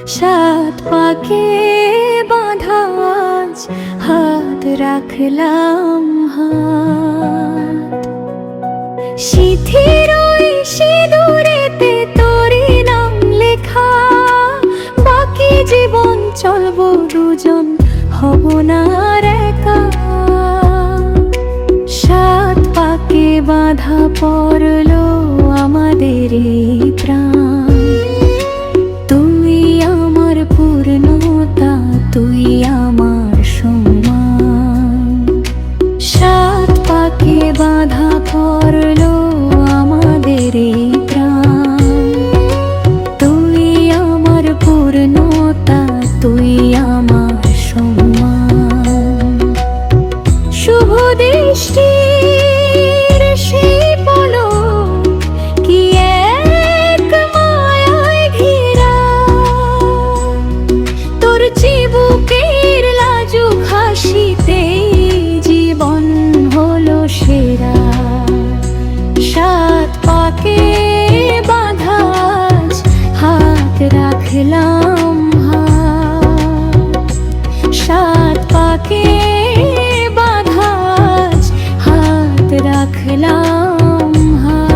সাত পাকে বাঁধা আজ হাত রাখলাম হাত। সিঁথির ওই সিঁদুরেতে তোরই নাম লেখা, বাকি জীবন চলবো দুজন, হব না আর একা। সাত পাকে বাঁধা পড়লো আমাদের এই প্রাণ, তুই আমার পূর্ণতা, তুই আমার সম্মান। সাত পাকে বাঁধা পড়লো আমাদের এই প্রাণ, তুই আমার পূর্ণতা, তুই আমার সম্মান। শুভ দৃষ্টির সেই পলক কি এক মায়ায় ঘেরা, তোর চিবুকের লাজুক হাসিতে জীবন হলো সেরা। সাত পাকে বাঁধা আজ হাত রাখলাম হাত। সাত পাকে বাঁধা আজ হাত রাখলাম হাত।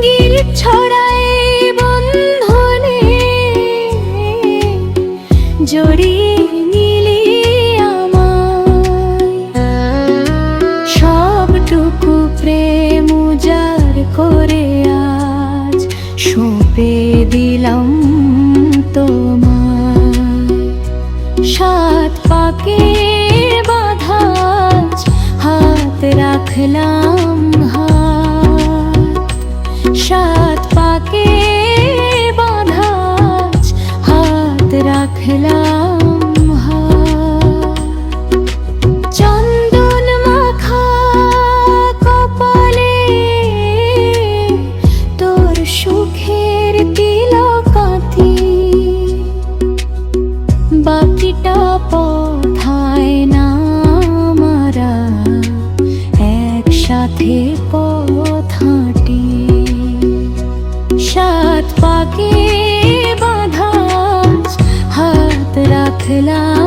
গির ছড়ায় বন্ধনে জড়িয়ে নিলি আমায়, সবটুকু প্রেম উজাড় করে আজ সঁপে দিলাম তোমায়। সাত পাকে বাঁধা আজ হাত রাখলাম হাত। সাত পাকে বাঁধা আজ হাত রাখলাম হাত। চন্দন মাখা কপালে তোর সুখের তিলক আঁতি, বাকিটা পথায় না মারা একসাথে পথ হাঁটি। সাত পাকে বাঁধা আজ হাত রাখলাম